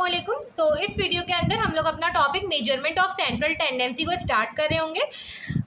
अस्सलामुअलैकुम। तो इस वीडियो के अंदर हम लोग अपना topic measurement of central tendency को स्टार्ट कर रहे होंगे।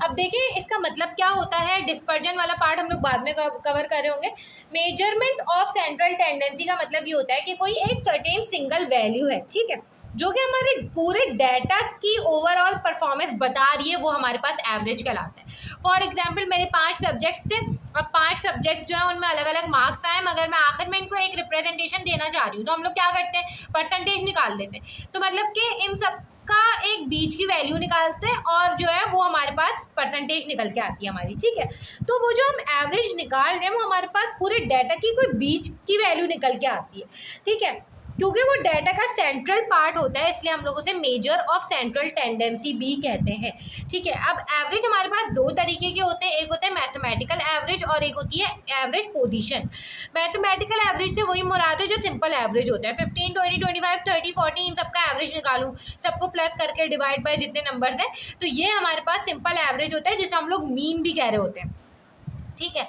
अब देखिए इसका मतलब क्या होता है, डिस्पर्जन वाला पार्ट हम लोग बाद में कवर कर रहे होंगे। मेजरमेंट ऑफ सेंट्रल टेंडेंसी का मतलब ये होता है कि कोई एक सर्टेन सिंगल वैल्यू है, ठीक है, जो कि हमारे पूरे डाटा की ओवरऑल परफॉर्मेंस बता रही है, वो हमारे पास एवरेज कहलाता है। फॉर एग्जांपल मेरे 5 सब्जेक्ट्स थे, अब 5 सब्जेक्ट्स जो है उनमें अलग अलग मार्क्स आए, मगर मैं आखिर में इनको एक रिप्रेजेंटेशन देना चाह रही हूँ, तो हम लोग क्या करते हैं, परसेंटेज निकाल लेते हैं। तो मतलब कि इन सब का एक बीच की वैल्यू निकालते हैं और जो है वो हमारे पास परसेंटेज निकल के आती है हमारी, ठीक है। तो वो जो हम एवरेज निकाल रहे हैं वो हमारे पास पूरे डाटा की कोई बीच की वैल्यू निकल के आती है, ठीक है, क्योंकि वो डाटा का सेंट्रल पार्ट होता है, इसलिए हम लोग उसे मेजर ऑफ सेंट्रल टेंडेंसी भी कहते हैं, ठीक है। अब एवरेज हमारे पास दो तरीके के होते हैं, एक होता है मैथमेटिकल एवरेज और एक होती है एवरेज पोजीशन। मैथमेटिकल एवरेज से वही मुराद है जो सिंपल एवरेज होता है, 15, 20, 25, 30, 40 इन सबका एवरेज निकालूं, सबको प्लस करके डिवाइड बाय जितने नंबर्स हैं, तो ये हमारे पास सिंपल एवरेज होता है, जिसे हम लोग मीन भी कह रहे होते हैं, ठीक है।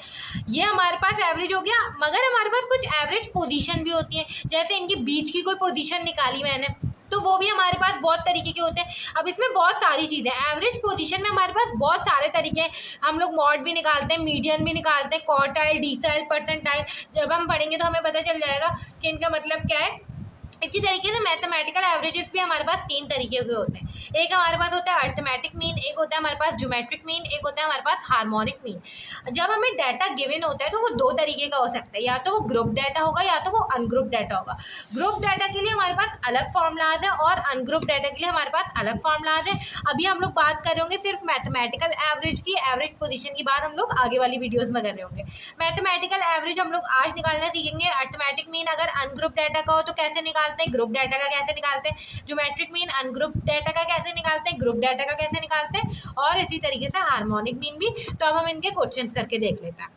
ये हमारे पास एवरेज हो गया, मगर हमारे पास कुछ एवरेज पोजीशन भी होती है, जैसे इनकी बीच की कोई पोजीशन निकाली मैंने, तो वो भी हमारे पास बहुत तरीके के होते हैं। अब इसमें बहुत सारी चीज़ें, एवरेज पोजीशन में हमारे पास बहुत सारे तरीके हैं, हम लोग मॉड भी निकालते हैं, मीडियन भी निकालते हैं, क्वार्टाइल, डिसाइल, परसेंटाइल, जब हम पढ़ेंगे तो हमें पता चल जाएगा कि इनका मतलब क्या है। इसी तरीके से मैथमेटिकल एवरेजेस भी हमारे पास 3 तरीके के होते हैं, एक हमारे पास होता है अर्थमेटिक मीन, एक होता है हमारे पास ज्योमेट्रिक मीन, एक होता है हमारे पास हार्मोनिक मीन। जब हमें डाटा गिवन होता है तो वो 2 तरीके का हो सकता है, या तो वो ग्रुप डाटा होगा या तो वो अनग्रुप डाटा होगा। ग्रुप डाटा के लिए हमारे पास अलग फॉर्मूलाज है और अनग्रुप डाटा के लिए हमारे पास अलग फॉर्मूलाज है। अभी हम लोग बात कर रहे होंगे सिर्फ मैथमेटिकल एवरेज की, एवरेज पोजीशन की बात हम लोग आगे वाली वीडियोस में कर रहे होंगे। मैथमेटिकल एवरेज हम लोग आज निकालना सीखेंगे। अर्थमेटिक मीन अगर अनग्रुप डाटा का हो तो कैसे निकालते हैं, ग्रुप डाटा का कैसे निकालते हैं, ज्योमेट्रिक मीन अनग्रुप डाटा का कैसे निकालते हैं, ग्रुप डाटा का कैसे निकालते हैं, और इसी तरीके से हार्मोनिक मीन भी। तो अब हम इनके क्वेश्चंस करके देख लेते हैं।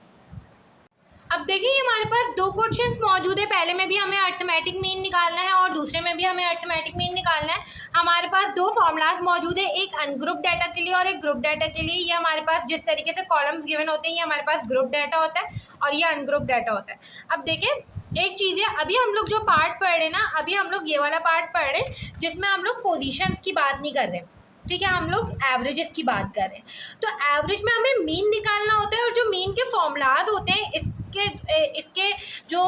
अब देखिए हमारे पास 2 क्वेश्चंस मौजूद है, पहले में भी हमें अर्थमेटिक मीन निकालना है और दूसरे में भी हमें अर्थमेटिक मीन निकालना है। हमारे पास 2 फॉर्मूलाज मौजूद है, एक अनग्रुप डाटा के लिए और एक ग्रुप डाटा के लिए। ये हमारे पास जिस तरीके से कॉलम्स गिवन होते हैं, ये हमारे पास ग्रुप डाटा होता है और ये अनग्रुप डाटा होता है। अब देखिए एक चीज़ है, अभी हम लोग जो पार्ट पढ़ रहे हैं ना, अभी हम लोग ये वाला पार्ट पढ़ रहे हैं जिसमें हम लोग पोजीशंस की बात नहीं कर रहे, ठीक है, हम लोग एवरेजेस की बात कर रहे हैं। तो एवरेज में हमें मीन निकालना होता है और जो मीन के फॉर्मूलाज होते हैं इसके जो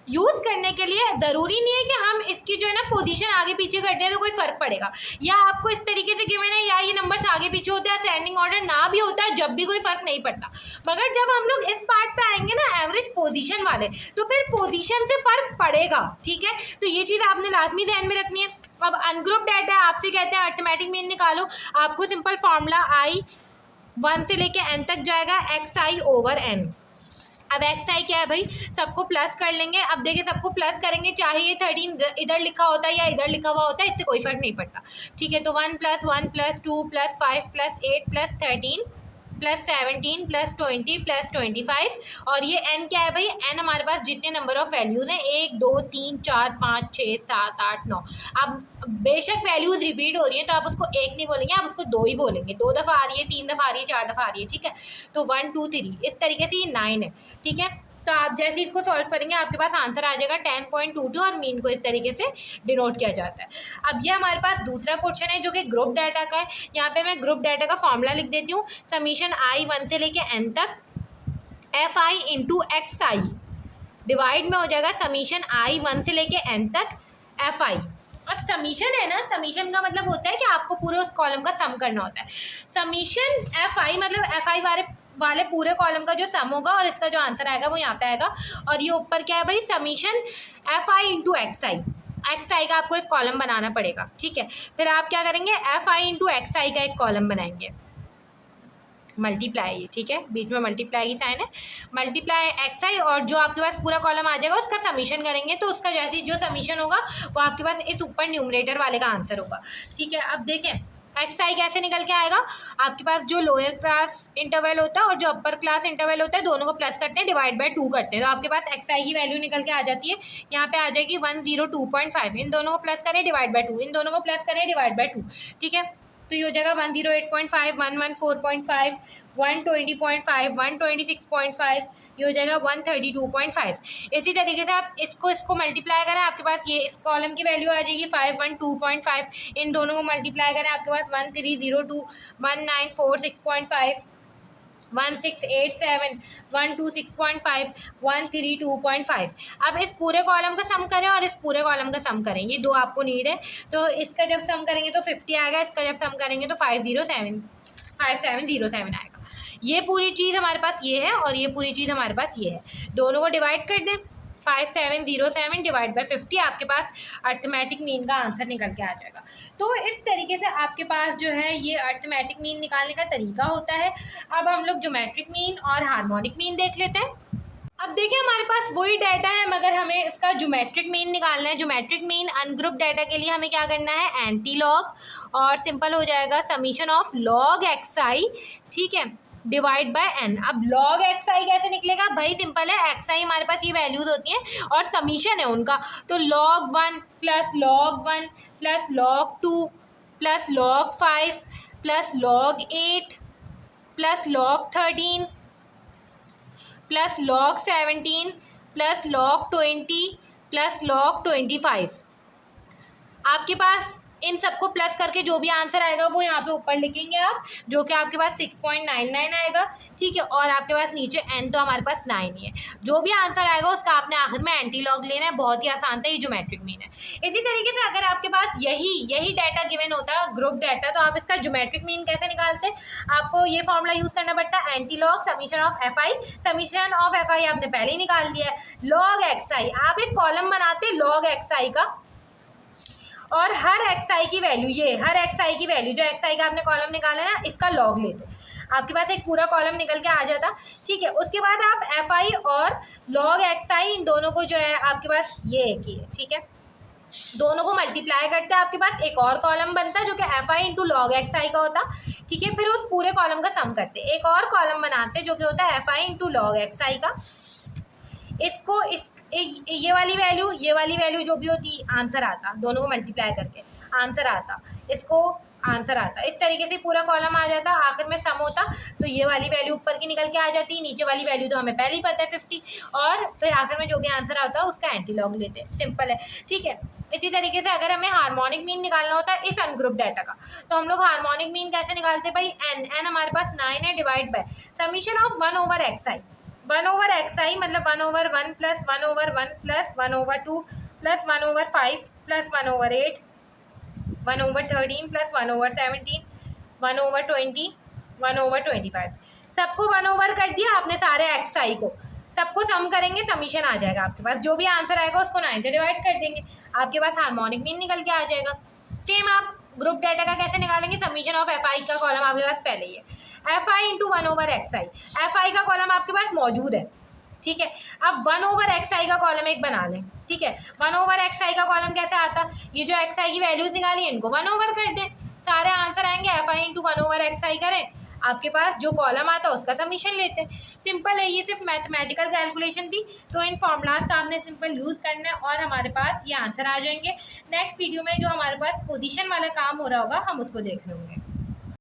यूज़ करने के लिए ज़रूरी नहीं है कि हम इसकी जो है ना पोजीशन आगे पीछे करते हैं तो कोई फ़र्क पड़ेगा, या आपको इस तरीके से गिवन है या ये नंबर्स आगे पीछे होते हैं, असेंडिंग ऑर्डर ना भी होता है, जब भी कोई फ़र्क नहीं पड़ता। मगर जब हम लोग इस पार्ट पे आएंगे ना एवरेज पोजीशन वाले, तो फिर पोजीशन से फ़र्क पड़ेगा, ठीक है। तो ये चीज़ आपने लाजमी ध्यान में रखनी है। अब अनग्रुप डाटा आपसे कहते हैं अर्थमेटिक मीन निकालो, आपको सिंपल फार्मूला आई 1 से लेके n तक जाएगा, xi/n। अब xi क्या है भाई, सबको प्लस कर लेंगे। अब देखिए सबको प्लस करेंगे, चाहे ये 13 इधर लिखा होता है या इधर लिखा हुआ होता है, इससे कोई फर्क नहीं पड़ता, ठीक है। तो 1 + 1 + 2 + 5 + 8 + 13 + 17 + 20 + 25, और ये n क्या है भाई, n हमारे पास जितने नंबर ऑफ वैल्यूज़ हैं 1 2 3 4 5 6 7 8 9। अब बेशक वैल्यूज़ रिपीट हो रही हैं तो आप उसको 1 नहीं बोलेंगे, आप उसको 2 ही बोलेंगे, 2 दफ़ा आ रही है, 3 दफ़ा आ रही है, 4 दफ़ा आ रही है, ठीक है। तो 1 2 3 इस तरीके से ये 9 है, ठीक है। तो आप जैसे इसको सॉल्व करेंगे आपके पास आंसर आ जाएगा 10.22 और मीन को इस तरीके से डिनोट किया जाता है। अब ये हमारे पास दूसरा क्वेश्चन है जो कि ग्रुप डाटा का है। यहाँ पे मैं ग्रुप डाटा का फॉर्मूला लिख देती हूँ, समीशन i 1 से लेके n तक fi इंटू xi डिवाइड में हो जाएगा समीशन i 1 से लेके n तक fi। अब समीशन है ना, समीशन का मतलब होता है कि आपको पूरे उस कॉलम का सम करना होता है। समीशन fi मतलब fi वाले पूरे कॉलम का जो सम होगा और इसका जो आंसर आएगा वो यहाँ पे आएगा, और ये ऊपर क्या है भाई, समीशन fi इंटू xi का आपको एक कॉलम बनाना पड़ेगा, ठीक है। फिर आप क्या करेंगे, fi इंटू xi का एक कॉलम बनाएंगे, मल्टीप्लाई, ठीक है, बीच में मल्टीप्लाई की साइन है, मल्टीप्लाई xi, और जो आपके पास पूरा कॉलम आ जाएगा उसका समीशन करेंगे, तो उसका जैसे जो समीशन होगा वो आपके पास इस ऊपर न्यूमरेटर वाले का आंसर होगा, ठीक है। अब देखें xi कैसे निकल के आएगा, आपके पास जो लोअर क्लास इंटरवल होता है और जो अपर क्लास इंटरवल होता है दोनों को प्लस करते हैं, डिवाइड बाय 2 करते हैं, तो आपके पास xi की वैल्यू निकल के आ जाती है, यहाँ पे आ जाएगी 102.5, इन दोनों को प्लस करें डिवाइड बाय 2, इन दोनों को प्लस करें डिवाइड बाय 2, ठीक है। तो ये हो जाएगा 108.5, 114.5, 120.5, 126.5, ये हो जाएगा 132.5। इसी तरीके से आप इसको मल्टीप्लाई करें, आपके पास ये इस कॉलम की वैल्यू आ जाएगी 512.5, इन दोनों को मल्टीप्लाई करें आपके पास 1302, 1946.5, 1687, 126.5, 132.5। अब इस पूरे कॉलम का सम करें और इस पूरे कॉलम का सम करें, ये दो आपको नीड है। तो इसका जब सम करेंगे तो 50 आएगा, इसका जब सम करेंगे तो 5707 आएगा। ये पूरी चीज़ हमारे पास ये है और ये पूरी चीज़ हमारे पास ये है। दोनों को डिवाइड कर दें, 5707 डिवाइड बाई 50, आपके पास अर्थमेटिक मीन का आंसर निकल के आ जाएगा। तो इस तरीके से आपके पास जो है ये अर्थमेटिक मीन निकालने का तरीका होता है। अब हम लोग ज्योमेट्रिक मीन और हार्मोनिक मीन देख लेते हैं। अब देखिए हमारे पास वही डाटा है मगर हमें इसका ज्योमेट्रिक मीन निकालना है। ज्योमेट्रिक मीन अनग्रुप डाटा के लिए हमें क्या करना है, एंटी लॉग, और सिंपल हो जाएगा समीशन ऑफ लॉग एक्स आई, ठीक है, डिवाइड बाय एन। अब लॉग एक्स आई कैसे निकलेगा भाई, सिंपल है, एक्स आई हमारे पास ये वैल्यूज होती हैं और समीशन है उनका, तो log 1 plus log 1 plus log 2 plus log 5 plus log 8 plus log 13 plus log 17 plus log 20 plus log 25। आपके पास इन सबको प्लस करके जो भी आंसर आएगा वो यहाँ पे ऊपर लिखेंगे आप, जो कि आपके पास 6.99 आएगा, ठीक है, और आपके पास नीचे n तो हमारे पास 9 ही है। जो भी आंसर आएगा उसका आपने आखिर में एंटी लॉग लेना है, बहुत ही आसान था, ये ज्योमेट्रिक मीन है। इसी तरीके से अगर आपके पास यही डाटा गिवन होता ग्रुप डाटा, तो आप इसका ज्योमेट्रिक मीन कैसे निकालते, आपको ये फॉर्मूला यूज़ करना पड़ता है, anti log summation of F I. Summation of F I आपने पहले ही निकाल लिया है, लॉग एक्स आई, आप एक कॉलम बनाते लॉग एक्स आई का, और हर एक्स आई की वैल्यू, ये हर एक्स आई की वैल्यू जो एक्स आई का आपने कॉलम निकाला है ना, इसका लॉग लेते, आपके पास एक पूरा कॉलम निकल के आ जाता, ठीक है। उसके बाद आप एफ आई और लॉग एक्स आई, इन दोनों को जो है आपके पास ये एक ही है, ठीक है, दोनों को मल्टीप्लाई करते हैं, आपके पास एक और कॉलम बनता है जो कि F I into log X I का होता, ठीक है। फिर उस पूरे कॉलम का सम करते, एक और कॉलम बनाते जो कि होता है F I into log X I का। इसको ये वाली वैल्यू जो भी होती आंसर आता, दोनों को मल्टीप्लाई करके आंसर आता, इसको आंसर आता, इस तरीके से पूरा कॉलम आ जाता, आखिर में सम होता, तो ये वाली वैल्यू ऊपर की निकल के आ जाती, नीचे वाली वैल्यू तो हमें पहले ही पता है 50, और फिर आखिर में जो भी आंसर आता है उसका एंटी लॉग लेते, सिंपल है, ठीक है। इसी तरीके से अगर हमें हार्मोनिक मीन निकालना होता है इस अनग्रुप डाटा का, तो हम लोग हार्मोनिक मीन कैसे निकालते हैं भाई, एन हमारे पास 9 है, divide by summation of 1 over X I. 1 over X I मतलब 1 over 1 plus 1 over 1 plus 1 over 2 plus 1 over 5 plus 1 over 8, 1 over 13 plus 1 over 17, 1 over 20, 1 over 25। सबको 1 ओवर कर दिया आपने, सारे एक्स आई को सबको सम करेंगे, समीशन आ जाएगा आपके पास, जो भी आंसर आएगा उसको 9 से डिवाइड कर देंगे, आपके पास हार्मोनिक मीन निकल के आ जाएगा। सेम आप ग्रुप डाटा का कैसे निकालेंगे, समीशन ऑफ एफ आई का कॉलम आपके पास पहले ही है, F I into 1 over X I, F I का कॉलम आपके पास मौजूद है, ठीक है। अब 1 ओवर एक्स आई का कॉलम एक बना लें, ठीक है। 1 ओवर एक्स आई का कॉलम कैसे आता, ये जो एक्स आई की वैल्यूज निकाली इनको 1 ओवर कर दें, सारे आंसर आएंगे, F I into 1 over X I करें, आपके पास जो कॉलम आता है उसका समीशन लेते हैं, सिंपल है। ये सिर्फ मैथमेटिकल कैलकुलेशन थी, तो इन फॉर्मूलाज का आपने सिंपल यूज़ करना है और हमारे पास ये आंसर आ जाएंगे। नेक्स्ट वीडियो में जो हमारे पास पोजीशन वाला काम हो रहा होगा हम उसको देख रहे होंगे।